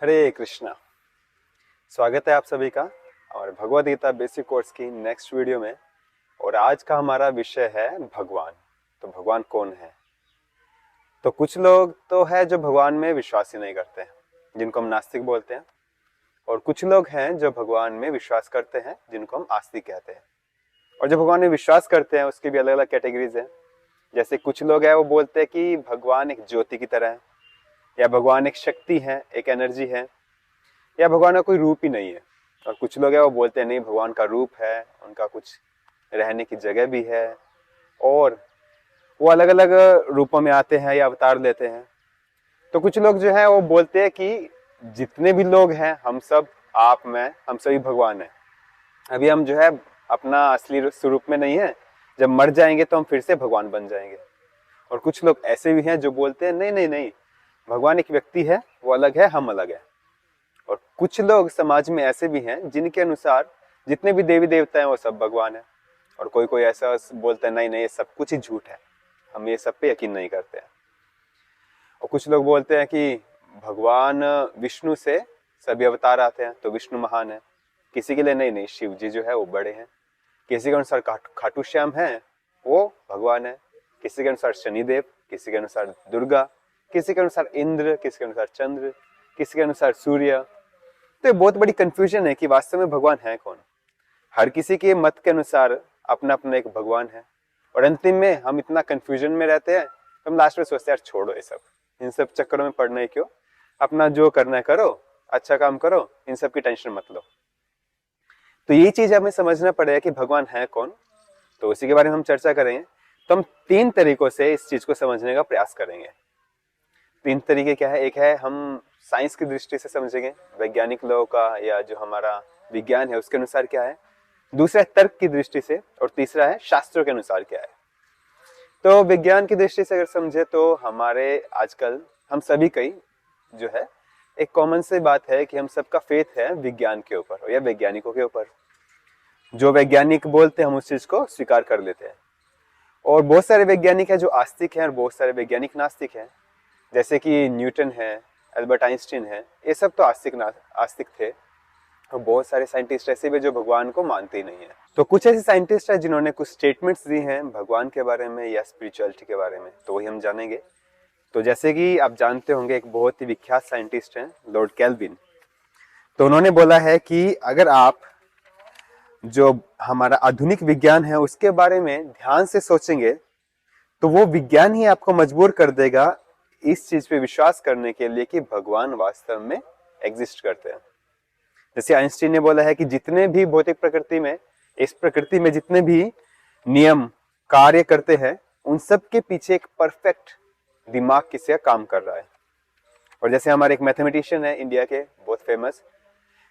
हरे कृष्णा। स्वागत है आप सभी का और भगवद गीता बेसिक कोर्स की नेक्स्ट वीडियो में। और आज का हमारा विषय है भगवान। तो भगवान कौन है? तो कुछ लोग तो है जो भगवान में विश्वास ही नहीं करते हैं, जिनको हम नास्तिक बोलते हैं। और कुछ लोग हैं जो भगवान में विश्वास करते हैं, जिनको हम आस्तिक कहते हैं। और जो भगवान में विश्वास करते हैं उसकी भी अलग अलग कैटेगरीज हैं। जैसे कुछ लोग हैं वो बोलते हैं कि भगवान एक ज्योति की तरह है, या भगवान एक शक्ति है, एक एनर्जी है, या भगवान का कोई रूप ही नहीं है। और कुछ लोग हैं वो बोलते हैं नहीं, भगवान का रूप है, उनका कुछ रहने की जगह भी है, और वो अलग अलग रूपों में आते हैं या अवतार लेते हैं। तो कुछ लोग जो है वो बोलते हैं कि जितने भी लोग हैं, हम सब, आप, मैं, हम सभी भगवान हैं। अभी हम जो है अपना असली स्वरूप में नहीं है, जब मर जाएंगे तो हम फिर से भगवान बन जाएंगे। और कुछ लोग ऐसे भी हैं जो बोलते हैं नहीं नहीं नहीं, भगवान एक व्यक्ति है, वो अलग है, हम अलग है। और कुछ लोग समाज में ऐसे भी हैं जिनके अनुसार जितने भी देवी देवता हैं वो सब भगवान है। और कोई कोई ऐसा बोलता है नहीं नहीं, ये सब कुछ ही झूठ है, हम ये सब पे यकीन नहीं करते हैं। और कुछ लोग बोलते हैं कि भगवान विष्णु से सभी अवतार आते हैं तो विष्णु महान है। किसी के लिए नहीं नहीं, शिव जी जो है वो बड़े हैं। किसी के अनुसार खाटू श्याम है, वो भगवान है। किसी के अनुसार शनिदेव, किसी के अनुसार दुर्गा, किसी के अनुसार इंद्र, किसी के अनुसार चंद्र, किसी के अनुसार सूर्य। तो ये बहुत बड़ी कंफ्यूजन है कि वास्तव में भगवान है कौन। हर किसी के मत के अनुसार अपना अपना एक भगवान है। और अंतिम में हम इतना कंफ्यूजन में रहते हैं, हम लास्ट में सोचते हैं यार छोड़ो ये सब, इन सब चक्करों में पड़ना ही क्यों, अपना जो करना है करो, अच्छा काम करो, इन सब की टेंशन मत लो। तो ये चीज हमें समझना पड़ेगा कि भगवान है कौन। तो उसी के बारे में हम चर्चा करेंगे। तो हम 3 तरीकों से इस चीज को समझने का प्रयास करेंगे। 3 तरीके क्या है? एक है हम साइंस की दृष्टि से समझेंगे, वैज्ञानिक लोगों का या जो हमारा विज्ञान है उसके अनुसार क्या है। दूसरा है तर्क की दृष्टि से, और तीसरा है शास्त्रों के अनुसार क्या है। तो विज्ञान की दृष्टि से अगर समझे तो हमारे आजकल हम सभी कई जो है एक कॉमन सी बात है कि हम सबका फेथ है विज्ञान के ऊपर या वैज्ञानिकों के ऊपर। जो वैज्ञानिक बोलते हैं हम उस चीज को स्वीकार कर लेते हैं। और बहुत सारे वैज्ञानिक हैं जो आस्तिक हैं और बहुत सारे वैज्ञानिक नास्तिक हैं। जैसे कि न्यूटन है, अल्बर्ट आइंस्टीन है, ये सब तो आस्तिक थे। और बहुत सारे साइंटिस्ट ऐसे भी जो भगवान को मानते ही नहीं है। तो कुछ ऐसे साइंटिस्ट हैं जिन्होंने कुछ स्टेटमेंट्स दी हैं भगवान के बारे में या स्पिरिचुअलिटी के बारे में, तो वही हम जानेंगे। तो जैसे कि आप जानते होंगे, एक बहुत ही विख्यात साइंटिस्ट हैं लॉर्ड केल्विन। तो उन्होंने बोला है कि अगर आप जो हमारा आधुनिक विज्ञान है उसके बारे में ध्यान से सोचेंगे तो वो विज्ञान ही आपको मजबूर कर देगा इस चीज पे विश्वास करने के लिए कि भगवान वास्तव में एग्जिस्ट करते हैं। जैसे आइंस्टीन ने बोला है कि जितने भी भौतिक प्रकृति में, इस प्रकृति में जितने भी नियम कार्य करते हैं उन सब के पीछे एक परफेक्ट दिमाग किसी का काम कर रहा है। और जैसे हमारे एक मैथमेटिशियन है इंडिया के बहुत फेमस,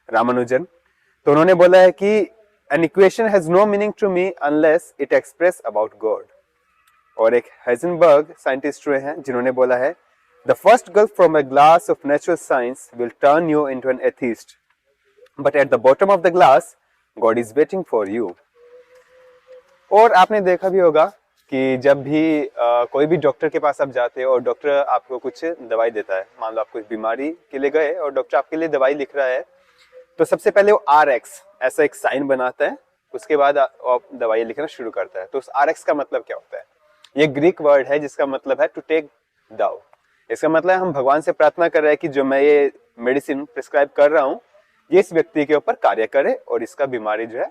रामानुजन, तो उन्होंने बोला है कि an equation has no meaning to me unless it express about God. और एक हाइजेनबर्ग साइंटिस्ट हुए हैं जिन्होंने बोला है the first gulp from a glass of natural science will turn you into an atheist, but at the bottom of the glass God is waiting for you. और आपने देखा भी होगा कि जब भी कोई भी डॉक्टर के पास आप जाते हो और डॉक्टर आपको कुछ दवाई देता है, मान लो आप कुछ बीमारी के लिए गए और डॉक्टर आपके लिए दवाई लिख रहा है, तो सबसे पहले वो RX ऐसा एक साइन बनाता है, उसके बाद आप दवाई लिखना शुरू करता है। तो उस RX का मतलब क्या होता है? ये ग्रीक वर्ड है जिसका मतलब है टू टेक दाउ। इसका मतलब है हम भगवान से प्रार्थना कर रहे हैं कि जो मैं ये मेडिसिन प्रिस्क्राइब कर रहा हूँ ये इस व्यक्ति के ऊपर कार्य करे और इसका बीमारी जो है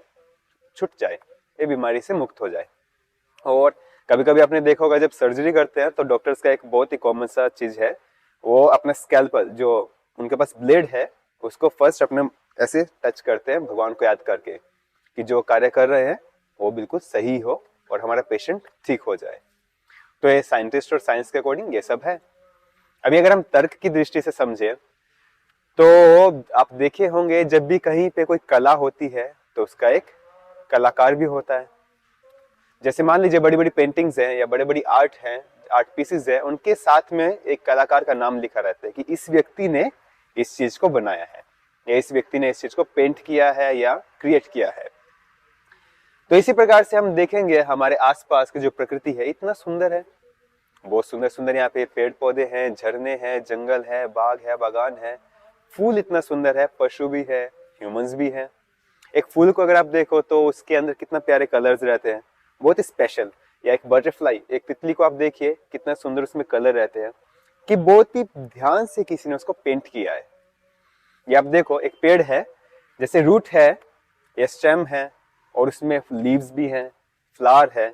छूट जाए, ये बीमारी से मुक्त हो जाए। और कभी कभी आपने देखा होगा जब सर्जरी करते हैं तो डॉक्टर्स का एक बहुत ही कॉमन सा चीज है, वो अपने स्कैल्पल जो उनके पास ब्लेड है उसको फर्स्ट अपने ऐसे टच करते हैं भगवान को याद करके कि जो कार्य कर रहे हैं वो बिल्कुल सही हो और हमारा पेशेंट ठीक हो जाए। तो ये साइंटिस्ट और साइंस के अकॉर्डिंग ये सब है। अभी अगर हम तर्क की दृष्टि से समझे तो आप देखे होंगे जब भी कहीं पे कोई कला होती है तो उसका एक कलाकार भी होता है। जैसे मान लीजिए बड़ी बड़ी पेंटिंग्स हैं या बड़े बड़ी आर्ट हैं, आर्ट पीसेस है, उनके साथ में एक कलाकार का नाम लिखा रहता है कि इस व्यक्ति ने इस चीज को बनाया है या इस व्यक्ति ने इस चीज को पेंट किया है या क्रिएट किया है। तो इसी प्रकार से हम देखेंगे हमारे आसपास की जो प्रकृति है इतना सुंदर है, बहुत सुंदर सुंदर यहाँ पे पेड़ पौधे हैं, झरने हैं, जंगल है, बाग है, बागान है। फूल इतना सुंदर है, पशु भी है, ह्यूमंस भी है। एक फूल को अगर आप देखो तो उसके अंदर कितना प्यारे कलर्स रहते हैं, बहुत ही स्पेशल। या एक बटरफ्लाई, एक तितली को आप देखिए कितना सुंदर उसमें कलर रहते हैं, कि बहुत ही ध्यान से किसी ने उसको पेंट किया है। ये आप देखो एक पेड़ है, जैसे रूट है या स्टेम है, और उसमें लीव्स भी हैं, फ्लावर है,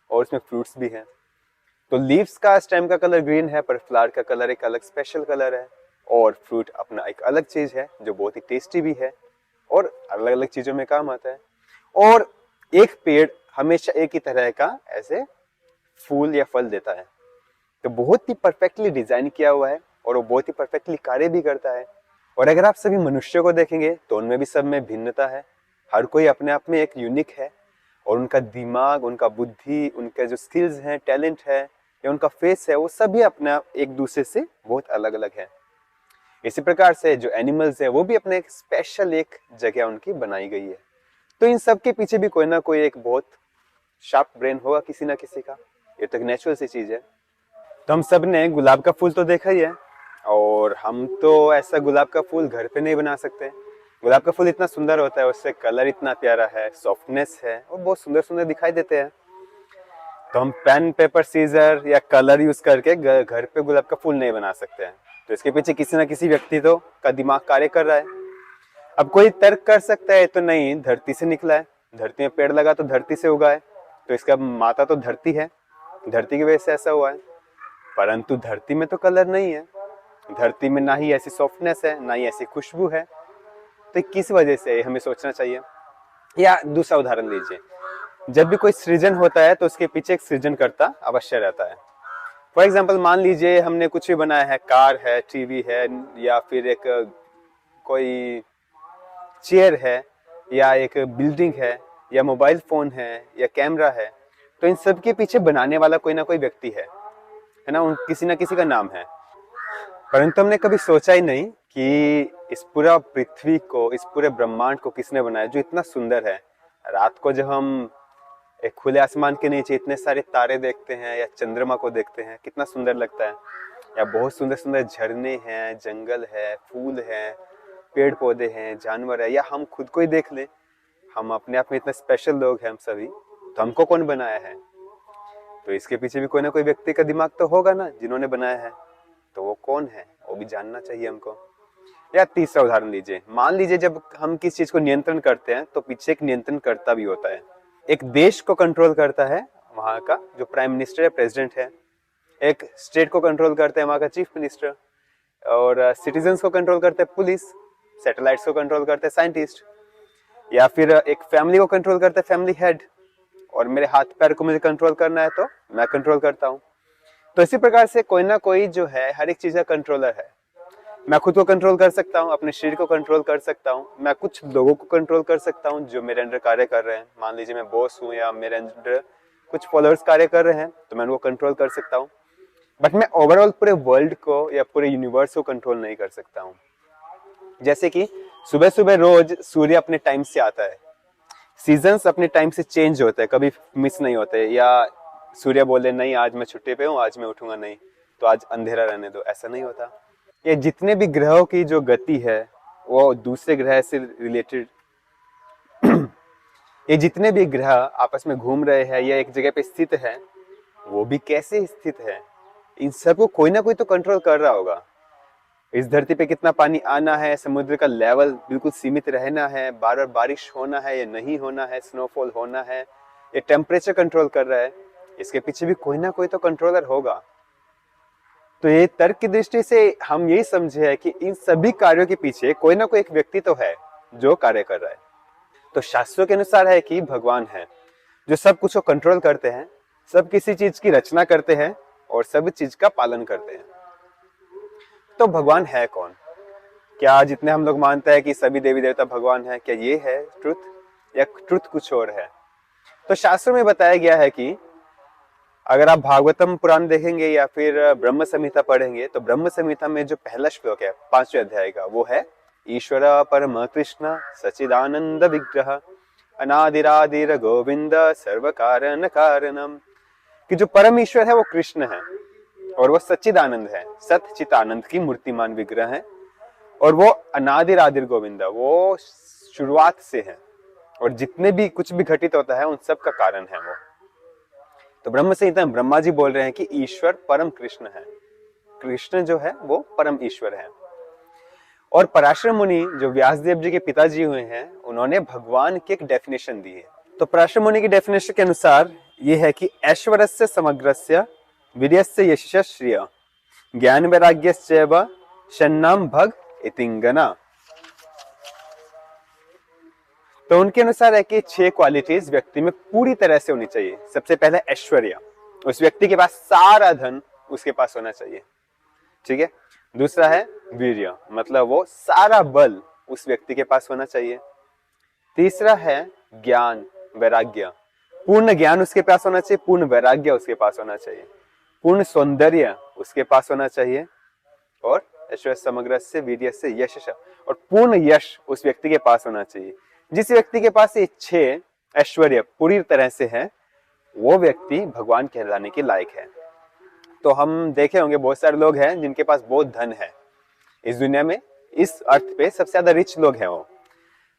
और उसमें फ्रूट्स भी हैं। तो लीव्स का, स्टेम का कलर ग्रीन है, पर फ्लावर का कलर एक अलग स्पेशल कलर है, और फ्रूट अपना एक अलग चीज है जो बहुत ही टेस्टी भी है और अलग अलग चीजों में काम आता है। और एक पेड़ हमेशा एक ही तरह का ऐसे फूल या फल देता है। तो बहुत ही परफेक्टली डिजाइन किया हुआ है और वो बहुत ही परफेक्टली कार्य भी करता है। और अगर आप सभी मनुष्यों को देखेंगे तो उनमें भी सब में भिन्नता है। हर कोई अपने आप में एक यूनिक है, और उनका दिमाग, उनका बुद्धि, उनके जो स्किल्स हैं, टैलेंट है, या उनका फेस है, वो सभी अपना एक दूसरे से बहुत अलग अलग है। इसी प्रकार से जो एनिमल्स है वो भी अपने एक स्पेशल एक जगह उनकी बनाई गई है। तो इन सब के पीछे भी कोई ना कोई एक बहुत शार्प ब्रेन होगा किसी ना किसी का। ये तो एक नेचुरल सी चीज है। तो हम सब ने गुलाब का फूल तो देखा ही है, और हम तो ऐसा गुलाब का फूल घर पे नहीं बना सकते। गुलाब का फूल इतना सुंदर होता है, उससे कलर इतना प्यारा है, सॉफ्टनेस है, और बहुत सुंदर सुंदर दिखाई देते हैं। तो हम पेन, पेपर, सीजर या कलर यूज करके घर पे गुलाब का फूल नहीं बना सकते हैं। तो इसके पीछे किसी ना किसी व्यक्ति तो का दिमाग कार्य कर रहा है। अब कोई तर्क कर सकता है तो नहीं, धरती से निकला है, धरती में पेड़ लगा तो धरती से उगा है, तो इसका माता तो धरती है, धरती की वजह से ऐसा हुआ है। परंतु धरती में तो कलर नहीं है, धरती में ना ही ऐसी सॉफ्टनेस है, ना ही ऐसी खुशबू है। तो किस वजह से हमें सोचना चाहिए। या दूसरा उदाहरण लीजिए, जब भी कोई सृजन होता है तो उसके पीछे एक सृजनकर्ता अवश्य रहता है। फॉर एग्जाम्पल मान लीजिए हमने कुछ भी बनाया है, कार है, टीवी है, या फिर एक कोई चेयर है, या एक बिल्डिंग है, या मोबाइल फोन है, या कैमरा है। तो इन सब के पीछे बनाने वाला कोई ना कोई व्यक्ति है ना, किसी ना किसी का नाम है। परंतु हमने कभी सोचा ही नहीं कि इस पूरा पृथ्वी को, इस पूरे ब्रह्मांड को किसने बनाया जो इतना सुंदर है। रात को जब हम एक खुले आसमान के नीचे इतने सारे तारे देखते हैं या चंद्रमा को देखते हैं, कितना सुंदर लगता है। या बहुत सुंदर सुंदर झरने हैं, जंगल है, फूल है, पेड़ पौधे हैं, जानवर है, या हम खुद को ही देख लें, हम अपने आप में इतने स्पेशल लोग हैं हम सभी। तो हमको कौन बनाया है? तो इसके पीछे भी कोई ना कोई व्यक्ति का दिमाग तो होगा ना, जिन्होंने बनाया है। तो वो कौन है, वो भी जानना चाहिए हमको। या तीसरा उदाहरण लीजिए, मान लीजिए जब हम किस चीज को नियंत्रण करते हैं तो पीछे एक नियंत्रण करता भी होता है। एक देश को कंट्रोल करता है वहां का जो प्राइम मिनिस्टर है, प्रेसिडेंट है। एक स्टेट को कंट्रोल करते हैं वहां का चीफ मिनिस्टर, और सिटीजन्स को कंट्रोल करते हैं पुलिस, सैटेलाइट्स को कंट्रोल करते हैं साइंटिस्ट, या फिर एक फैमिली को कंट्रोल करते हैं फैमिली हेड। और मेरे हाथ पैर को मुझे कंट्रोल करना है तो मैं कंट्रोल करता हूँ। तो इसी प्रकार से कोई ना कोई जो है हर एक चीज का कंट्रोलर है। मैं खुद को कंट्रोल कर सकता हूँ, अपने शरीर को कंट्रोल कर सकता हूँ, मैं कुछ लोगों को कंट्रोल कर सकता हूँ जो मेरे अंडर कार्य कर रहे हैं। मान लीजिए मैं बॉस हूँ या मेरे अंडर कुछ फॉलोअर्स कार्य कर रहे हैं, तो मैं उनको कंट्रोल कर सकता हूँ। बट मैं ओवरऑल पूरे वर्ल्ड को या पूरे यूनिवर्स को कंट्रोल नहीं कर सकता हूँ। जैसे कि सुबह सुबह रोज सूर्य अपने टाइम से आता है, सीजन्स अपने टाइम से चेंज होते हैं, कभी मिस नहीं होते। या सूर्य बोले नहीं आज मैं छुट्टी पे हूँ, आज मैं उठूंगा नहीं, तो आज अंधेरा रहने दो, ऐसा नहीं होता। ये जितने भी ग्रहों की जो गति है वो दूसरे ग्रह से रिलेटेड ये जितने भी ग्रह आपस में घूम रहे हैं या एक जगह पे स्थित है, वो भी कैसे स्थित है, इन सबको कोई ना कोई तो कंट्रोल कर रहा होगा। इस धरती पे कितना पानी आना है, समुद्र का लेवल बिल्कुल सीमित रहना है, बार बार बारिश होना है या नहीं होना है, स्नोफॉल होना है, ये टेम्परेचर कंट्रोल कर रहा है, इसके पीछे भी कोई ना कोई तो कंट्रोलर होगा। तो ये तर्क की दृष्टि से हम यही समझे है कि इन सभी कार्यों के पीछे कोई ना कोई एक व्यक्ति तो है जो कार्य कर रहा है। तो शास्त्रों के अनुसार है कि भगवान है जो सब कुछ को कंट्रोल करते हैं, सब किसी चीज की रचना करते हैं और सब चीज का पालन करते हैं। तो भगवान है कौन? क्या जितने हम लोग मानते हैं कि सभी देवी देवता भगवान है, क्या ये है ट्रुथ, या ट्रुथ कुछ और है? तो शास्त्रों में बताया गया है कि अगर आप भागवतम पुराण देखेंगे या फिर ब्रह्म संहिता पढ़ेंगे, तो ब्रह्म संहिता में जो पहला श्लोक है 5वें अध्याय का, वो है ईश्वर परम कृष्ण सच्चिदानंद विग्रह अनादिरादिर गोविंद सर्व कारण कारणम। कि जो परम ईश्वर है वो कृष्ण है और वो सच्चिदानंद है, सत चित आनंद की मूर्तिमान विग्रह है, और वो अनादिर आदिर गोविंदा, वो शुरुआत से है और जितने भी कुछ भी घटित होता है उन सब का कारण है वो। तो ब्रह्म संहिता में ब्रह्मा जी बोल रहे हैं कि ईश्वर परम कृष्ण है, कृष्ण जो है वो परम ईश्वर है। और पराशर मुनि जो व्यासदेव जी के पिताजी हुए हैं, उन्होंने भगवान की एक डेफिनेशन दी है। तो पराशर मुनि की डेफिनेशन के अनुसार ये है कि ऐश्वर्यस्य समग्रस्य वीर्यस्य यशस्य श्रिय ज्ञान वैराग्यश्चैव षण्णाम भग इतिंगना। तो उनके अनुसार है कि 6 क्वालिटीज व्यक्ति में पूरी तरह से होनी चाहिए। सबसे पहले ऐश्वर्य, उस व्यक्ति के पास सारा धन उसके पास होना चाहिए, ठीक है। दूसरा है वीर्य, मतलब वो सारा बल उस व्यक्ति के पास होना चाहिए। तीसरा है ज्ञान वैराग्य, पूर्ण ज्ञान उसके पास होना चाहिए, पूर्ण वैराग्य उसके पास होना चाहिए, पूर्ण सौंदर्य उसके पास होना चाहिए, और ऐश्वर्य समग्र से वीर्य से यश, और पूर्ण यश उस व्यक्ति के पास होना चाहिए। जिस व्यक्ति के पास ये 6 ऐश्वर्य पूरी तरह से है, वो व्यक्ति भगवान कहलाने के लायक है। तो हम देखे होंगे बहुत सारे लोग हैं जिनके पास बहुत धन है इस दुनिया में, इस अर्थ पे सबसे ज्यादा रिच लोग हैं वो,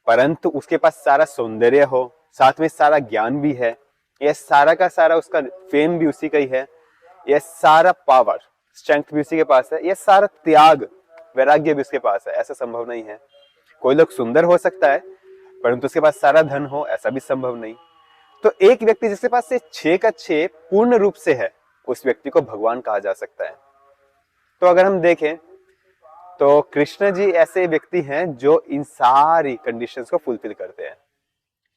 परंतु उसके पास सारा सौंदर्य हो, साथ में सारा ज्ञान भी है, यह सारा का सारा उसका फेम भी उसी का ही है, यह सारा पावर स्ट्रेंथ भी उसी के पास है, यह सारा त्याग वैराग्य भी उसके पास है, ऐसा संभव नहीं है। कोई लोग सुंदर हो सकता है परंतु उसके पास सारा धन हो, ऐसा भी संभव नहीं। तो एक व्यक्ति जिसके पास से 6 का 6 पूर्ण रूप से है, उस व्यक्ति को भगवान कहा जा सकता है। तो अगर हम देखें तो कृष्ण जी ऐसे व्यक्ति हैं जो इन सारी कंडीशंस को फुलफिल करते हैं।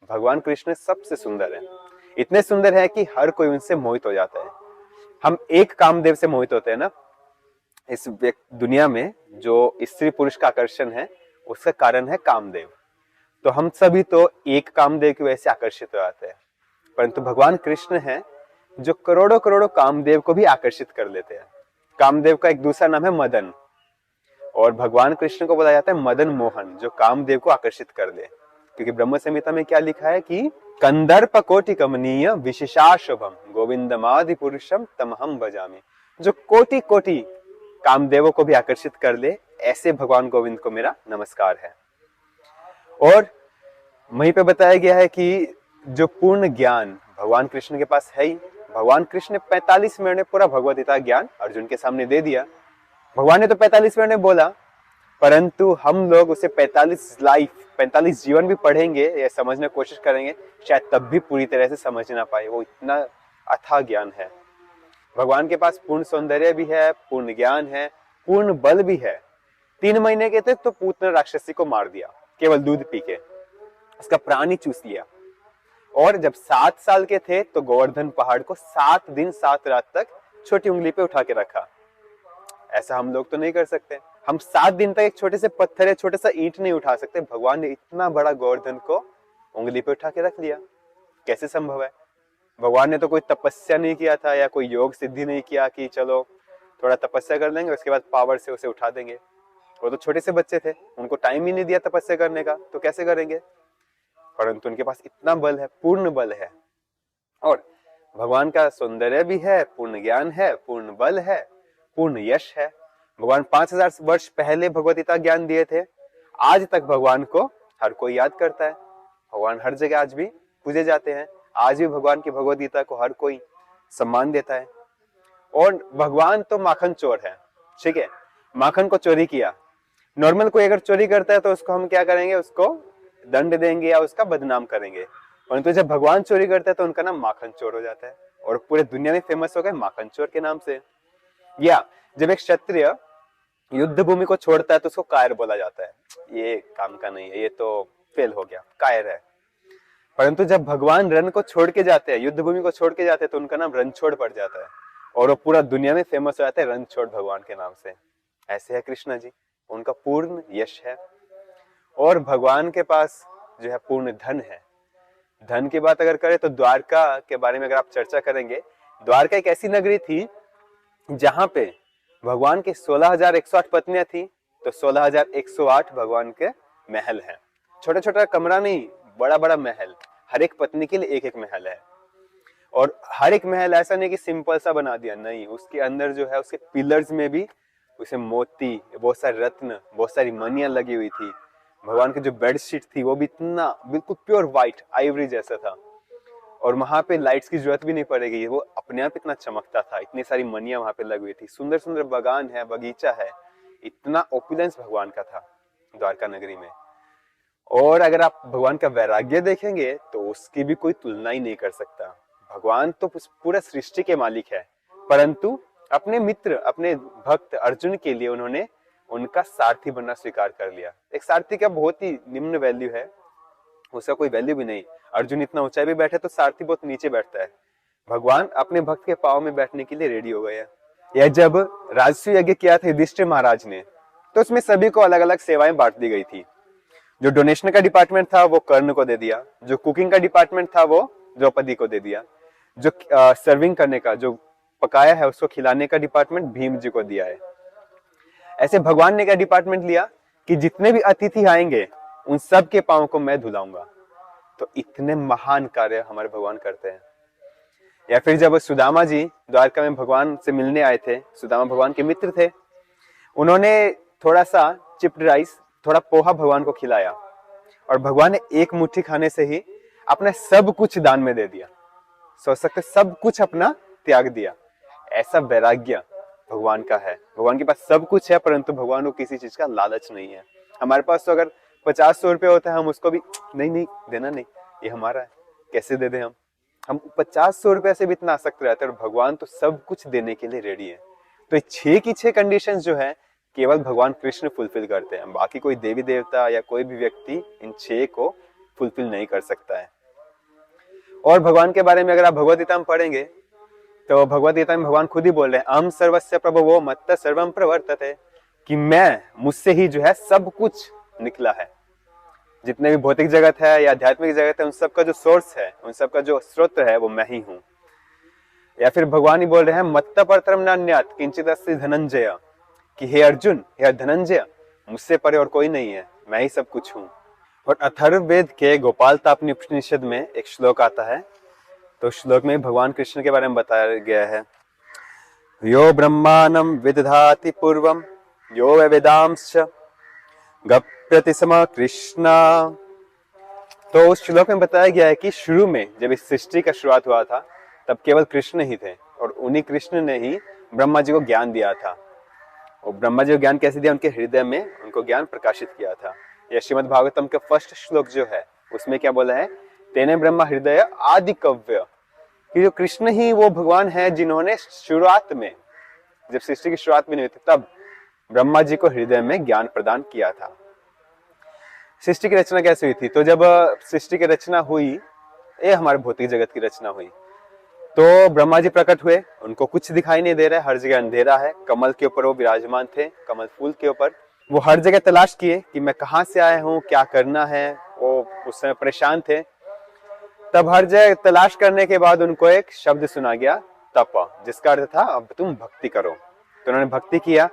भगवान कृष्ण सबसे सुंदर है, इतने सुंदर है कि हर कोई उनसे मोहित हो जाता है। हम एक कामदेव से मोहित होते हैं ना, इस दुनिया में जो स्त्री पुरुष का आकर्षण है उसका कारण है कामदेव। तो हम सभी तो एक कामदेव की वजह से आकर्षित हो जाते हैं, परंतु भगवान कृष्ण है जो करोड़ों करोड़ों कामदेव को भी आकर्षित कर लेते हैं। कामदेव का एक दूसरा नाम है मदन, और भगवान कृष्ण को बोला जाता है मदन मोहन, जो कामदेव को आकर्षित कर ले। क्योंकि ब्रह्म संहिता में क्या लिखा है कि कंदर्प कोटि कमनीय विशेषाशुभम गोविंदमादि पुरुषम तमहम भजामि, जो कोटि कोटि कामदेवों को भी आकर्षित कर ले, ऐसे भगवान गोविंद को मेरा नमस्कार है। और वहीं पे बताया गया है कि जो पूर्ण ज्ञान भगवान कृष्ण के पास है ही, भगवान कृष्ण ने 45 मिनट में पूरा भगवद गीता ज्ञान अर्जुन के सामने दे दिया। भगवान ने तो 45 मिनट में बोला, परंतु हम लोग उसे 45 जीवन भी पढ़ेंगे या समझने की कोशिश करेंगे, शायद तब भी पूरी तरह से समझ ना पाए, वो इतना अथाह ज्ञान है। भगवान के पास पूर्ण सौंदर्य भी है, पूर्ण ज्ञान है, पूर्ण बल भी है। 3 महीने के थे तो पूतना राक्षसी को मार दिया केवल दूध पी के, उसका प्राण ही चूस लिया। और जब 7 साल के थे तो गोवर्धन पहाड़ को 7 दिन 7 रात तक छोटी उंगली पे उठा के रखा। ऐसा हम लोग तो नहीं कर सकते, हम 7 दिन तक एक छोटे से पत्थर या छोटा सा ईंट नहीं उठा सकते। भगवान ने इतना बड़ा गोवर्धन को उंगली पे उठा के रख लिया, कैसे संभव है? भगवान ने तो कोई तपस्या नहीं किया था या कोई योग सिद्धि नहीं किया कि चलो थोड़ा तपस्या कर लेंगे उसके बाद पावर से उसे उठा देंगे। वो तो छोटे से बच्चे थे, उनको टाइम ही नहीं दिया तपस्या करने का, तो कैसे करेंगे? परंतु उनके पास इतना बल है, पूर्ण बल है, और भगवान का सौंदर्य भी है, पूर्ण ज्ञान है, पूर्ण बल है, पूर्ण यश है। भगवान 5000 वर्ष पहले भगवद गीता ज्ञान दिए थे, आज तक भगवान को हर कोई याद करता है। भगवान हर जगह आज भी पूजे जाते हैं, आज भी भगवान की भगवद गीता को हर कोई सम्मान देता है। और भगवान तो माखन चोर है, ठीक है, माखन को चोरी किया। नॉर्मल कोई अगर चोरी करता है तो उसको हम क्या करेंगे, उसको दंड देंगे या उसका बदनाम करेंगे, परंतु जब भगवान चोरी करते हैं तो उनका नाम माखन चोर हो जाता है और पूरे दुनिया में फेमस हो गए माखन चोर के नाम से। या जब एक क्षत्रिय युद्ध भूमि को छोड़ता है तो उसको कायर बोला जाता है, ये काम का नहीं है, ये तो फेल हो गया, कायर है। परंतु जब भगवान रण को छोड़ के जाते हैं, युद्ध भूमि को छोड़ के जाते हैं, तो उनका नाम रणछोड़ पड़ जाता है और वो पूरा दुनिया में फेमस हो जाता है रणछोड़ भगवान के नाम से। ऐसे है कृष्ण जी, उनका पूर्ण यश है। और भगवान के पास जो है पूर्ण धन है। धन की बात अगर करें तो द्वारका के बारे में अगर आप चर्चा करेंगे, द्वारका एक ऐसी नगरी थी जहां पे भगवान के 16,108 पत्नियां थी, तो 16,108 भगवान के महल हैं। छोटा छोटा कमरा नहीं, बड़ा बड़ा महल, हर एक पत्नी के लिए एक एक महल है। और हर एक महल ऐसा नहीं कि सिंपल सा बना दिया, नहीं, उसके अंदर जो है उसके पिलर्स में भी उसे मोती, बहुत सारे रत्न, बहुत सारी मणियां लगी हुई थी। भगवान की जो बेडशीट थी वो भी इतना बिल्कुल प्योर व्हाइट आइवरी जैसा था, और वहां पे लाइट्स की जरूरत भी नहीं पड़ेगी, वो अपने आप इतना चमकता था। इतनी सारी मनियां वहां पे लगी हुई थी, सुंदर सुंदर बागान है, बगीचा है, इतना ओपुलेंस भगवान का था द्वारका नगरी में। और अगर आप भगवान का वैराग्य देखेंगे तो उसकी भी कोई तुलना ही नहीं कर सकता। भगवान तो पूरा सृष्टि के मालिक है, परंतु अपने मित्र, अपने भक्त अर्जुन के लिए उन्होंने उनका सारथी बनना स्वीकार कर लिया। एक सारथी का बहुत ही निम्न वैल्यू है, उसका कोई वैल्यू भी नहीं। अर्जुन इतना ऊंचाई पे बैठे तो सारथी बहुत नीचे बैठता है। भगवान अपने भक्त के पांव में बैठने के लिए रेडी हो गए हैं। यह जब राजसूय यज्ञ किया था युधिष्ठिर महाराज ने, तो उसमें सभी को अलग अलग सेवाएं बांट दी गई थी। जो डोनेशन का डिपार्टमेंट था वो कर्ण को दे दिया, जो कुकिंग का डिपार्टमेंट था वो द्रौपदी को दे दिया, जो सर्विंग करने का, जो पकाया है उसको खिलाने का डिपार्टमेंट भीम जी को दिया है। ऐसे भगवान ने क्या डिपार्टमेंट लिया कि जितने भी अतिथि आएंगे उन सब के पांव को मैं धुलाऊंगा। तो इतने महान कार्य हमारे भगवान करते हैं। या फिर जब सुदामा जी द्वारका में भगवान से मिलने आए थे, सुदामा भगवान के मित्र थे, उन्होंने थोड़ा सा चिप्ड राइस, थोड़ा पोहा भगवान को खिलाया, और भगवान ने एक मुट्ठी खाने से ही अपने सब कुछ दान में दे दिया। सोच सकते, सब कुछ अपना त्याग दिया। ऐसा वैराग्य भगवान का है। भगवान के पास सब कुछ है, परंतु भगवान को किसी चीज का लालच नहीं है। हमारे पास तो अगर 50-100 रुपये होता है, हम उसको भी नहीं नहीं देना नहीं, ये हमारा है, कैसे दे दें हम 50-100 रुपये से भी इतना आसक्त रहते हैं, और भगवान तो सब कुछ देने के लिए रेडी है। तो ये 6 की 6 कंडीशंस जो है केवल भगवान कृष्ण फुलफिल करते हैं। बाकी कोई देवी देवता या कोई भी व्यक्ति इन 6 को फुलफिल नहीं कर सकता है। और भगवान के बारे में अगर आप भगवद गीता में पढ़ेंगे तो भगवद गीता में भगवान खुद ही बोल रहे हैं, अहम सर्वस्य प्रभवो मत्तः सर्वम प्रवर्तते, कि मैं, मुझसे ही जो है सब कुछ निकला है। जितने भी भौतिक जगत है या आध्यात्मिक जगत है, उन सब का जो सोर्स है, उन सब का जो स्रोत है वो मैं ही हूं। या फिर भगवान ही बोल रहे हैं, मत्तः परतरम नान्यात् किंचित् अस्ति धनंजय, कि हे अर्जुन, हे धनंजय, मुझसे परे और कोई नहीं है, मैं ही सब कुछ हूं। और अथर्ववेद के गोपालतापनी उपनिषद में एक श्लोक आता है, तो श्लोक में भगवान कृष्ण के बारे में बताया गया है, यो ब्रह्माणं विदधाति पूर्वम यो वेदांश्च गप्यति स्म कृष्णा। तो उस श्लोक में बताया गया है कि शुरू में जब इस सृष्टि का शुरुआत हुआ था तब केवल कृष्ण ही थे, और उन्हीं कृष्ण ने ही ब्रह्मा जी को ज्ञान दिया था। और ब्रह्मा जी को ज्ञान कैसे दिया? उनके हृदय में उनको ज्ञान प्रकाशित किया था। यह श्रीमद् भागवतम का फर्स्ट श्लोक जो है उसमें क्या बोला है, तेने ब्रह्मा हृदय आदि कव्य, कि जो कृष्ण ही वो भगवान है जिन्होंने शुरुआत में, जब सृष्टि की शुरुआत में नहीं हुई थी, तब ब्रह्मा जी को हृदय में ज्ञान प्रदान किया था। सृष्टि की रचना कैसे हुई थी? तो जब सृष्टि की रचना हुई, ये हमारे भौतिक जगत की रचना हुई, तो ब्रह्मा जी प्रकट हुए, उनको कुछ दिखाई नहीं दे रहा है, हर जगह अंधेरा है। कमल के ऊपर वो विराजमान थे, कमल फूल के ऊपर। वो हर जगह तलाश किए कि मैं कहाँ से आया हूँ, क्या करना है। वो उस समय परेशान थे। तब हर जगह तलाश करने के बाद उनको एक शब्द सुना गया, तप, जिसका अर्थ था अब तुम भक्ति करो। तो उन्होंने भक्ति किया,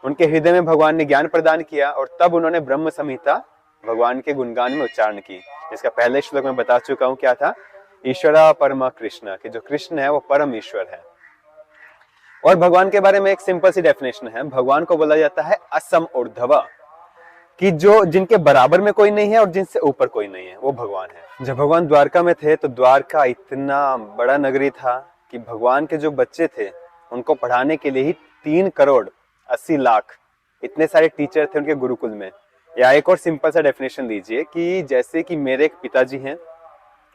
उनके हृदय में भगवान ने ज्ञान प्रदान किया, और तब उन्होंने ब्रह्म संहिता भगवान के गुणगान में उच्चारण की, जिसका पहले श्लोक में बता चुका हूं क्या था, ईश्वरा परमा कृष्ण, कि जो कृष्ण है वो परम ईश्वर है। और भगवान के बारे में एक सिंपल सी डेफिनेशन है, भगवान को बोला जाता है असम ऊर्ध्व, कि जो जिनके बराबर में कोई नहीं है और जिनसे ऊपर कोई नहीं है, वो भगवान है। जब भगवान द्वारका में थे तो द्वारका इतना बड़ा नगरी था कि भगवान के जो बच्चे थे उनको पढ़ाने के लिए ही 3,80,00,000 इतने सारे टीचर थे उनके गुरुकुल में। या एक और सिंपल सा डेफिनेशन दीजिए कि जैसे कि मेरे एक पिताजी हैं,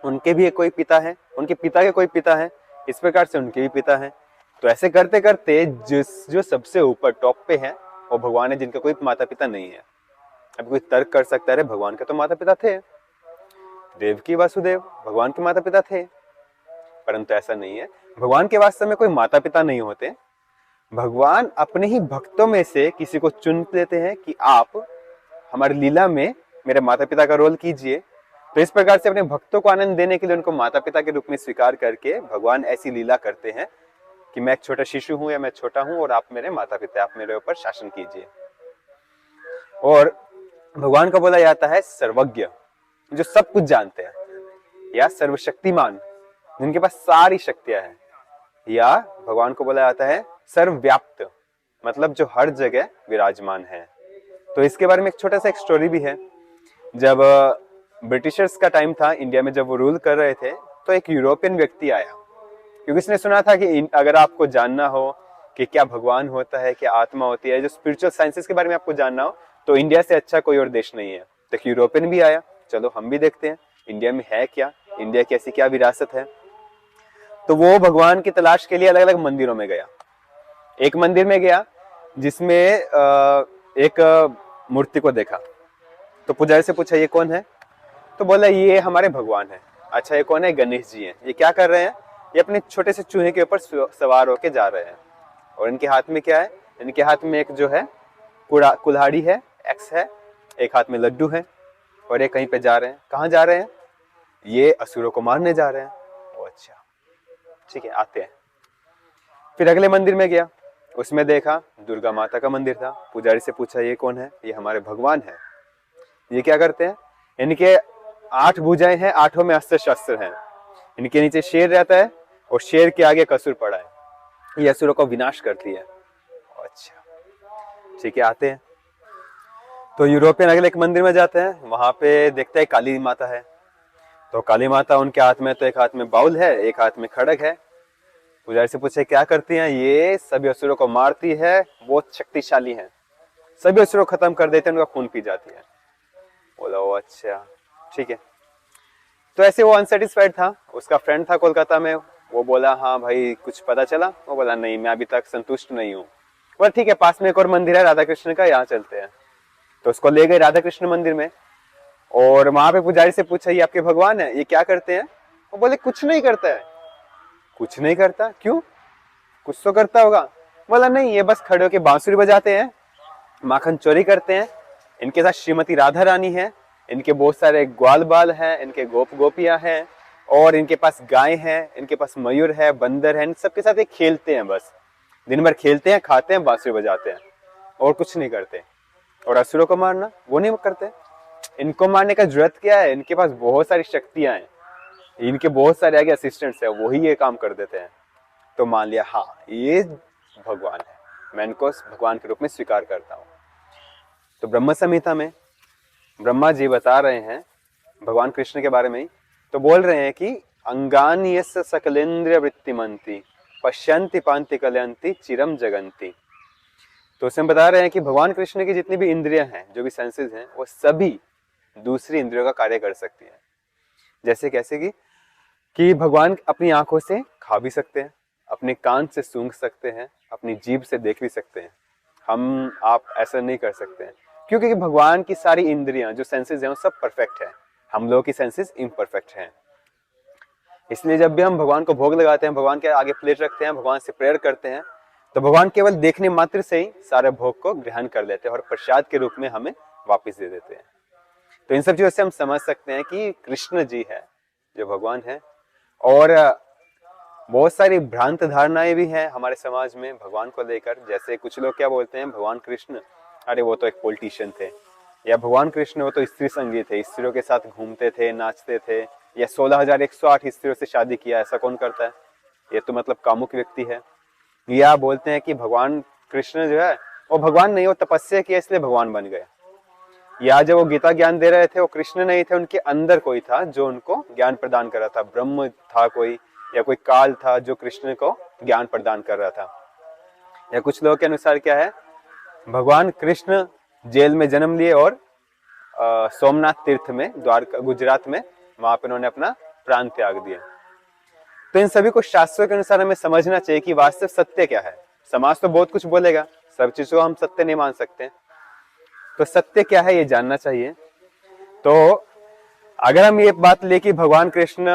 उनके भी एक कोई पिता है, उनके पिता के कोई पिता है, इस प्रकार से उनके भी पिता है। तो ऐसे करते करते जो सबसे ऊपर टॉप पे है वो भगवान है, जिनका कोई माता पिता नहीं है। अब कोई तर्क कर सकता है, भगवान के तो माता पिता थे, देवकी वासुदेव भगवान के माता पिता थे, परंतु ऐसा नहीं है। भगवान के वास्तव में कोई माता पिता नहीं होते। भगवान अपने ही भक्तों में से किसी को चुन लेते हैं कि आप हमारी लीला में मेरे माता पिता का रोल कीजिए। तो इस प्रकार से अपने भक्तों को आनंद देने के लिए उनको माता पिता के रूप में स्वीकार करके भगवान ऐसी लीला करते हैं कि मैं एक छोटा शिशु हूं या मैं छोटा हूं और आप मेरे माता पिता, आप मेरे ऊपर शासन कीजिए। और भगवान को बोला जाता है सर्वज्ञ, जो सब कुछ जानते हैं, या सर्वशक्तिमान, जिनके पास सारी शक्तियां हैं, या भगवान को बोला जाता है सर्वव्याप्त, मतलब जो हर जगह विराजमान है। तो इसके बारे में एक छोटा सा एक स्टोरी भी है। जब ब्रिटिशर्स का टाइम था इंडिया में, जब वो रूल कर रहे थे, तो एक यूरोपियन व्यक्ति आया, क्योंकि उसने सुना था कि अगर आपको जानना हो कि क्या भगवान होता है, क्या आत्मा होती है, जो स्पिरिचुअल साइंसेस के बारे में आपको जानना हो, तो इंडिया से अच्छा कोई और देश नहीं है। तो एक यूरोपियन भी आया, चलो हम भी देखते हैं इंडिया में है क्या, इंडिया की ऐसी क्या विरासत है। तो वो भगवान की तलाश के लिए अलग अलग मंदिरों में गया। एक मंदिर में गया जिसमें एक मूर्ति को देखा, तो पुजारी से पूछा ये कौन है, तो बोला ये हमारे भगवान है। अच्छा ये कौन है, गणेश जी हैं। ये क्या कर रहे हैं, ये अपने छोटे से चूहे के ऊपर सवार होके जा रहे हैं, और इनके हाथ में क्या है, इनके हाथ में एक जो है कुल्हाड़ी है, एक्स है, एक हाथ में लड्डू है, और ये कहीं पे जा रहे हैं। कहाँ जा रहे हैं, ये असुरों को मारने जा रहे हैं। ओ अच्छा ठीक है, आते हैं। फिर अगले मंदिर में गया, उसमें देखा दुर्गा माता का मंदिर था। पुजारी से पूछा ये कौन है, ये हमारे भगवान है। ये क्या करते हैं, इनके 8 भुजाएं हैं, 8 में अस्त्र शस्त्र हैं। इनके नीचे शेर रहता है, और शेर के आगे एक असुर पड़ा है, ये असुरों को विनाश करती है। अच्छा ठीक है, आते हैं। तो यूरोपियन अगले एक मंदिर में जाते हैं, वहां पे देखते हैं काली माता है। तो काली माता, उनके हाथ में तो एक हाथ में बाउल है, एक हाथ में खड़ग है। पुजारी से पूछे क्या करती हैं, ये सभी असुरों को मारती है, बहुत शक्तिशाली है, सभी असुरों को खत्म कर देते हैं, उनका खून पी जाती है। बोला ओ अच्छा ठीक है। तो ऐसे वो अनसेटिस्फाइड था, उसका फ्रेंड था कोलकाता में, वो बोला हाँ भाई कुछ पता चला, वो बोला नहीं मैं अभी तक संतुष्ट नहीं हूँ। बोला ठीक है, पास में एक और मंदिर है राधा कृष्ण का, यहाँ चलते हैं। तो उसको ले गए राधा कृष्ण मंदिर में, और वहां पे पुजारी से पूछा ये आपके भगवान है, ये क्या करते हैं। वो बोले कुछ नहीं करता है। कुछ नहीं करता, क्यों, कुछ तो करता होगा। बोला नहीं, ये बस खड़े होके बांसुरी बजाते हैं, माखन चोरी करते हैं, इनके साथ श्रीमती राधा रानी है, इनके बहुत सारे ग्वाल बाल हैं, इनके गोप गोपियां हैं, और इनके पास गाय है, इनके पास मयूर है, बंदर है, इन सबके साथ ये खेलते हैं, बस दिन भर खेलते हैं, खाते हैं, बांसुरी बजाते हैं, और कुछ नहीं करते। और असुरों को मारना वो नहीं करते। इनको मारने का जरूरत क्या है, इनके पास बहुत सारी शक्तियां हैं, इनके बहुत सारे आगे असिस्टेंट्स हैं, वही ये काम कर देते हैं। तो मान लिया हाँ ये भगवान है, मैं इनको भगवान के रूप में स्वीकार करता हूँ। तो ब्रह्म संहिता में ब्रह्मा जी बता रहे हैं भगवान कृष्ण के बारे में ही, तो बोल रहे हैं कि अंगानि यस्य सकलेन्द्रिय वृत्तिमंती पश्यन्ति पान्ति कलयन्ति चिरम जगन्ति। तो उसमें बता रहे हैं कि भगवान कृष्ण की जितनी भी इंद्रियां हैं, जो भी सेंसेस हैं, वो सभी दूसरी इंद्रियों का कार्य कर सकती हैं। जैसे कैसे कि भगवान अपनी आंखों से खा भी सकते हैं, अपने कान से सूंघ सकते हैं, अपनी जीभ से देख भी सकते हैं। हम आप ऐसा नहीं कर सकते हैं, क्योंकि भगवान की सारी इंद्रियां जो सेंसेस हैं वो सब परफेक्ट है, हम लोगों की सेंसेस इम्परफेक्ट हैं। इसलिए जब भी हम भगवान को भोग लगाते हैं, भगवान के आगे प्लेट रखते हैं, भगवान से प्रेयर करते हैं, तो भगवान केवल देखने मात्र से ही सारे भोग को ग्रहण कर लेते हैं और प्रसाद के रूप में हमें वापस दे देते हैं। तो इन सब चीजों से हम समझ सकते हैं कि कृष्ण जी है जो भगवान है। और बहुत सारी भ्रांत धारणाएं भी हैं हमारे समाज में भगवान को लेकर। जैसे कुछ लोग क्या बोलते हैं, भगवान कृष्ण अरे वो तो एक पॉलिटिशियन थे, या भगवान कृष्ण वो तो स्त्री संगी थे, स्त्रियों के साथ घूमते थे, नाचते थे, या 16,108 स्त्रियों से शादी किया, ऐसा कौन करता है, ये तो मतलब कामुक व्यक्ति है। या बोलते हैं कि भगवान कृष्ण जो है वो भगवान नहीं, वो तपस्या किया इसलिए भगवान बन गए। या जब वो गीता ज्ञान दे रहे थे वो कृष्ण नहीं थे, उनके अंदर कोई था जो उनको ज्ञान प्रदान कर रहा था, ब्रह्म था कोई, या कोई काल था जो कृष्ण को ज्ञान प्रदान कर रहा था। या कुछ लोगों के अनुसार क्या है, भगवान कृष्ण जेल में जन्म लिए और सोमनाथ तीर्थ में, द्वारका गुजरात में, वहां पर उन्होंने अपना प्राण त्याग दिया। तो इन सभी को शास्त्रों के अनुसार हमें समझना चाहिए कि वास्तव सत्य क्या है। समाज तो बहुत कुछ बोलेगा, सब चीजों को हम सत्य नहीं मान सकते, तो सत्य क्या है ये जानना चाहिए। तो अगर हम ये बात ले कि भगवान कृष्ण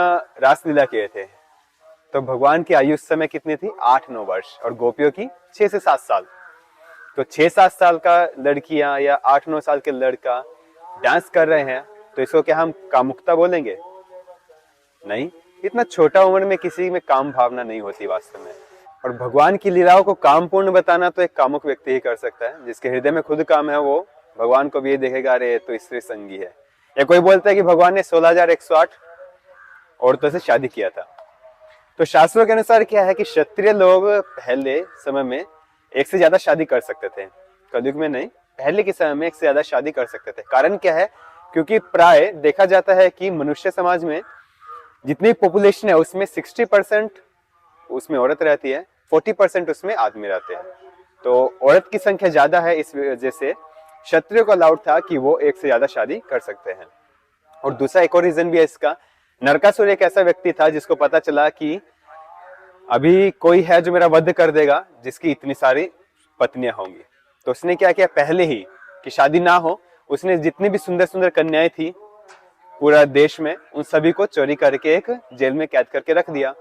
रासलीला किए थे, तो भगवान की आयु उस समय कितनी थी, 8-9 वर्ष, और गोपियों की 6 से 7 साल। तो 6-7 साल का लड़कियां या 8-9 साल के लड़का डांस कर रहे हैं, तो इसको क्या हम कामुकता बोलेंगे? नहीं, इतना छोटा उम्र में किसी में काम भावना नहीं होती वास्तव में। और भगवान की लीलाओं को कामपूर्ण बताना तो एक कामुक व्यक्ति ही कर सकता है, जिसके हृदय में खुद काम है, वो भगवान को भी ये देखेगा अरे तो स्त्री संगी है। या कोई बोलता है कि भगवान ने 16,108 औरतों से शादी किया था। तो शास्त्रों के अनुसार क्या है कि क्षत्रिय लोग पहले समय में एक से ज्यादा शादी कर सकते थे। कलयुग में नहीं, पहले के समय में एक से ज्यादा शादी कर सकते थे। कारण क्या है? क्योंकि प्राय देखा जाता है कि मनुष्य समाज में जितनी पॉपुलेशन है उसमें 60% उसमें औरत रहती है, 40% उसमें आदमी रहते हैं। तो औरत की संख्या ज्यादा है, इस वजह से क्षत्रियों को अलाउड था कि वो एक से ज्यादा शादी कर सकते हैं। और दूसरा एक और रीजन भी है इसका, नरकासुर एक ऐसा व्यक्ति था जिसको पता चला कि अभी कोई है जो मेरा वध कर देगा, जिसकी इतनी सारी पत्नियां होंगी। तो उसने क्या किया, पहले ही कि शादी ना हो, उसने जितनी भी सुंदर सुंदर कन्याएं थी पूरा देश में, उन सभी को चोरी करके एक जेल में कैद करके रख दिया।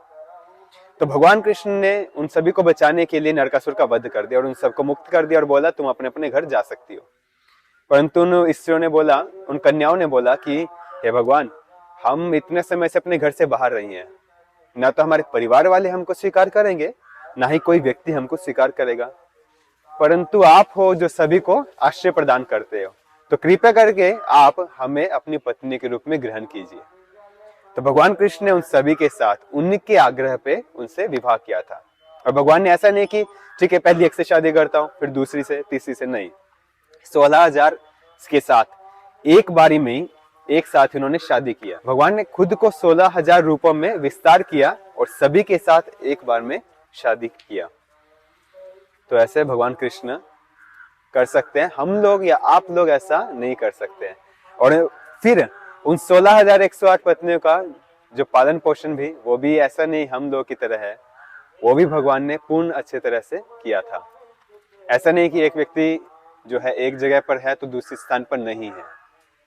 तो भगवान कृष्ण ने उन सभी को बचाने के लिए नरकासुर का वध कर दिया और उन सबको मुक्त कर दिया और बोला तुम अपने अपने घर जा सकती हो। परंतु उन स्त्रियों ने बोला, उन कन्याओं ने बोला कि हे भगवान, हम इतने समय से अपने घर से बाहर रही हैं, ना तो हमारे परिवार वाले हमको स्वीकार करेंगे, ना ही कोई व्यक्ति हमको स्वीकार करेगा, परंतु आप हो जो सभी को आश्रय प्रदान करते हो, तो कृपया करके आप हमें अपनी पत्नी के रूप में ग्रहण कीजिए। तो भगवान कृष्ण ने उन सभी के साथ उनके आग्रह पे उनसे विवाह किया था। और भगवान ने ऐसा नहीं कि ठीक है पहले एक से शादी करता हूँ फिर दूसरी से तीसरी से, नहीं, 16,000 के साथ एक बारी में ही एक साथ इन्होंने शादी किया। भगवान ने खुद को 16,000 रूपों में विस्तार किया और सभी के साथ एक बार में शादी किया। तो ऐसे भगवान कृष्ण कर सकते हैं, हम लोग या आप लोग ऐसा नहीं कर सकते हैं। और फिर उन 16,108 पत्नियों का जो पालन पोषण भी, वो भी ऐसा नहीं हम लोग की तरह है, वो भी भगवान ने पूर्ण अच्छे तरह से किया था। ऐसा नहीं कि एक व्यक्ति जो है एक जगह पर है तो दूसरे स्थान पर नहीं है।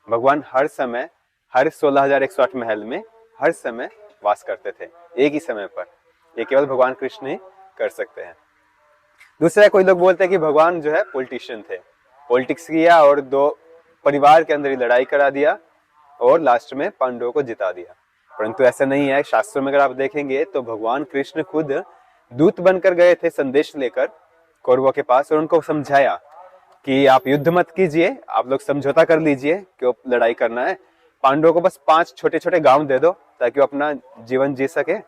भगवान हर समय हर 16,108 महल में हर समय वास करते थे एक ही समय पर। ये केवल भगवान कृष्ण ही कर सकते हैं। दूसरा, कोई लोग बोलते हैं कि भगवान जो है पॉलिटिशियन थे, पॉलिटिक्स किया और दो परिवार के अंदर ही लड़ाई करा दिया और लास्ट में पांडवों को जिता दिया। परंतु ऐसा नहीं है। शास्त्रों में अगर आप देखेंगे तो भगवान कृष्ण खुद दूत बनकर गए थे संदेश लेकर कौरवों के पास और उनको समझाया कि आप युद्ध मत कीजिए, आप लोग समझौता कर लीजिए, क्यों लड़ाई करना है, पांडवों को बस 5 छोटे छोटे गांव दे दो ताकि वो अपना जीवन जी सके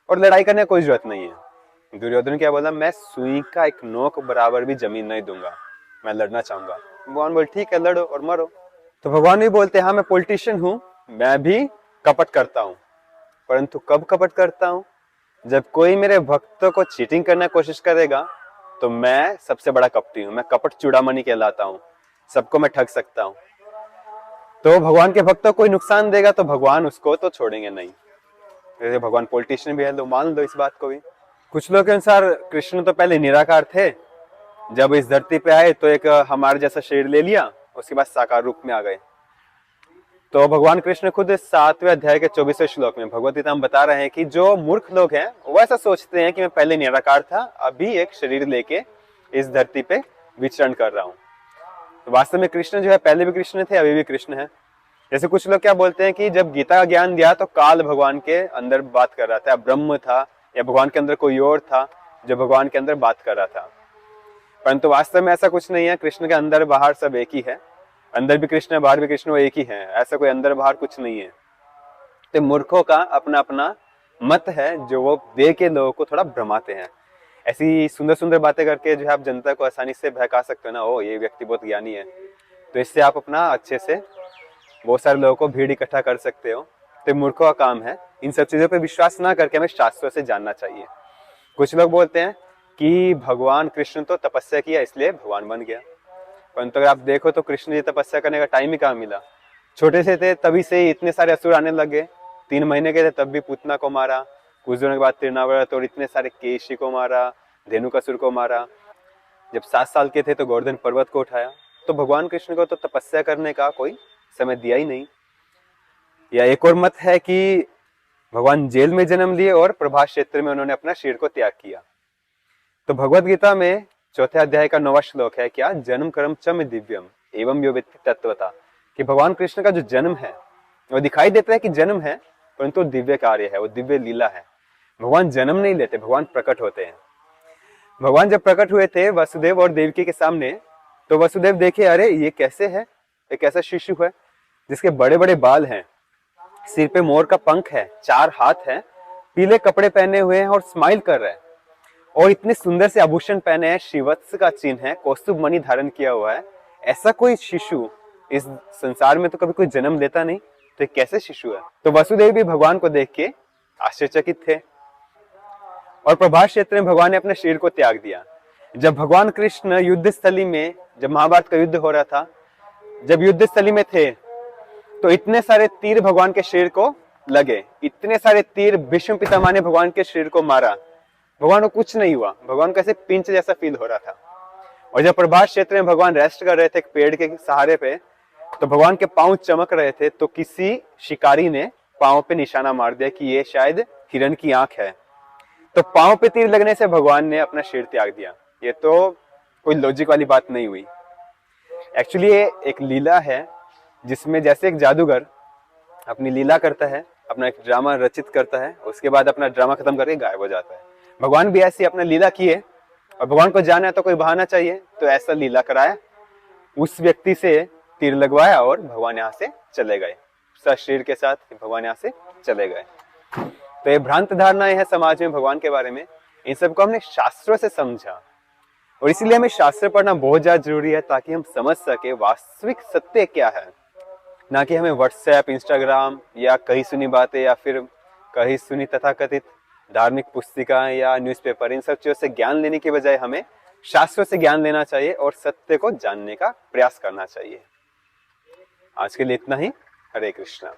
और लड़ाई करने की कोई जरूरत नहीं है। दुर्योधन क्या बोला, मैं सुई का एक नोक बराबर भी जमीन नहीं दूंगा, मैं लड़ना चाहूंगा। भगवान बोले ठीक है, लड़ो और मरो। तो भगवान भी बोलते हैं हाँ मैं पॉलिटिशियन हूं, मैं भी कपट करता हूं, परंतु कब कपट करता हूं, जब कोई मेरे भक्तों को चीटिंग करने की कोशिश करेगा तो मैं सबसे बड़ा कपटी हूं, मैं कपट चूड़ामणि कहलाता हूं, सबको मैं ठग सकता हूं। तो भगवान के भक्तों को कोई नुकसान देगा तो भगवान उसको तो छोड़ेंगे नहीं। जैसे भगवान पॉलिटिशियन भी है तो मान लो इस बात को भी। कुछ लोग के अनुसार कृष्ण तो पहले निराकार थे, जब इस धरती पे आए तो एक हमारे जैसा शरीर ले लिया, उसके बाद साकार रूप में आ गए। तो भगवान कृष्ण खुद 7वें अध्याय के 24वें श्लोक में भगवद गीता में बता रहे हैं कि जो मूर्ख लोग हैं वो ऐसा सोचते हैं कि मैं पहले निराकार था, अभी एक शरीर लेके इस धरती पे विचरण कर रहा हूँ। तो वास्तव में कृष्ण जो है पहले भी कृष्ण थे, अभी भी कृष्ण है। जैसे कुछ लोग क्या बोलते हैं कि जब गीता का ज्ञान दिया तो काल भगवान के अंदर बात कर रहा था, ब्रह्म था या भगवान के अंदर कोई और था जो भगवान के अंदर बात कर रहा था। परंतु वास्तव में ऐसा कुछ नहीं है। कृष्ण के अंदर बाहर सब एक ही है, अंदर भी कृष्ण है बाहर भी कृष्ण, वो एक ही है, ऐसा कोई अंदर बाहर कुछ नहीं है। तो मूर्खों का अपना अपना मत है जो वो दे के लोगों को थोड़ा भ्रमाते हैं। ऐसी सुंदर सुंदर बातें करके जो है आप जनता को आसानी से बहका सकते हो ना, ओ ये व्यक्ति बहुत ज्ञानी है, तो इससे आप अपना अच्छे से बहुत सारे लोगों को भीड़ इकट्ठा कर सकते हो। तो मूर्खों का काम है इन सब चीजों पे विश्वास ना करके हमें शास्त्रों से जानना चाहिए। कुछ लोग बोलते हैं कि भगवान कृष्ण तो तपस्या किया इसलिए भगवान बन गया, परंतु अगर आप देखो तो कृष्ण जी तपस्या करने का टाइम ही कहाँ मिला। छोटे से थे तभी से ही इतने सारे असुर आने लगे, 3 महीने के थे तब भी पूतना को मारा, कुछ दिनों के बाद तृणावर्त और इतने सारे केशी को मारा, धेनुकासुर को मारा। जब 7 साल के थे तो गोवर्धन पर्वत को उठाया। तो भगवान कृष्ण को तो तपस्या करने का कोई समय दिया ही नहीं। या एक और मत है कि भगवान जेल में जन्म लिए और प्रभास क्षेत्र में उन्होंने अपना शरीर को त्याग किया। तो भगवद गीता में 4थे अध्याय का 9वां श्लोक है क्या, जन्म कर्म च में दिव्यम एवं यो वेत्ति तत्वता, कि भगवान कृष्ण का जो जन्म है वो दिखाई देता है कि जन्म है, परंतु दिव्य कार्य है, वो दिव्य लीला है। भगवान जन्म नहीं लेते, भगवान प्रकट होते हैं। भगवान जब प्रकट हुए थे वसुदेव और देवकी के सामने, तो वसुदेव देखे अरे ये कैसे है, एक ऐसा शिशु है जिसके बड़े बड़े बाल हैं, सिर पे मोर का पंख है, 4 हाथ है, पीले कपड़े पहने हुए हैं और स्माइल कर रहा है। और इतने सुंदर से आभूषण पहने हैं, श्रीवत्स का चिन्ह है, कौस्तुभ मणि धारण किया हुआ है। ऐसा कोई शिशु इस संसार में तो कभी कोई जन्म लेता नहीं, तो ये कैसे शिशु है? तो वसुदेव भी भगवान को देख के आश्चर्यचकित थे। और प्रभास क्षेत्र में भगवान ने अपने शरीर को त्याग दिया। जब भगवान कृष्ण युद्ध स्थली में, जब महाभारत का युद्ध हो रहा था, जब युद्ध स्थली में थे, तो इतने सारे तीर भगवान के शरीर को लगे, इतने सारे तीर भीष्म पितामह ने भगवान के शरीर को मारा, भगवान को कुछ नहीं हुआ। भगवान को ऐसे पिंच जैसा फील हो रहा था। और जब प्रभास क्षेत्र में भगवान रेस्ट कर रहे थे एक पेड़ के सहारे पे, तो भगवान के पांव चमक रहे थे, तो किसी शिकारी ने पांव पे निशाना मार दिया कि ये शायद हिरण की आंख है। तो पांव पे तीर लगने से भगवान ने अपना शरीर त्याग दिया। ये तो कोई लॉजिक वाली बात नहीं हुई। एक्चुअली ये एक लीला है, जिसमें जैसे एक जादूगर अपनी लीला करता है, अपना एक ड्रामा रचित करता है, उसके बाद अपना ड्रामा खत्म करके गायब हो जाता है। भगवान भी ऐसी अपना लीला किए, और भगवान को जाना है तो कोई बहाना चाहिए, तो ऐसा लीला कराया, उस व्यक्ति से तीर लगवाया और भगवान यहाँ से चले गए, शरीर के साथ भगवान यहाँ से चले गए। तो ये भ्रांत धारणाएं हैं समाज में भगवान के बारे में। इन सबको हमने शास्त्रों से समझा, और इसीलिए हमें शास्त्र पढ़ना बहुत ज्यादा जरूरी है, ताकि हम समझ सके वास्तविक सत्य क्या है। ना कि हमें व्हाट्सएप, इंस्टाग्राम या कहीं सुनी बातें या फिर कहीं सुनी तथाकथित धार्मिक पुस्तिका या न्यूज़पेपर, इन सब चीजों से ज्ञान लेने के बजाय हमें शास्त्रों से ज्ञान लेना चाहिए और सत्य को जानने का प्रयास करना चाहिए। आज के लिए इतना ही। हरे कृष्णा।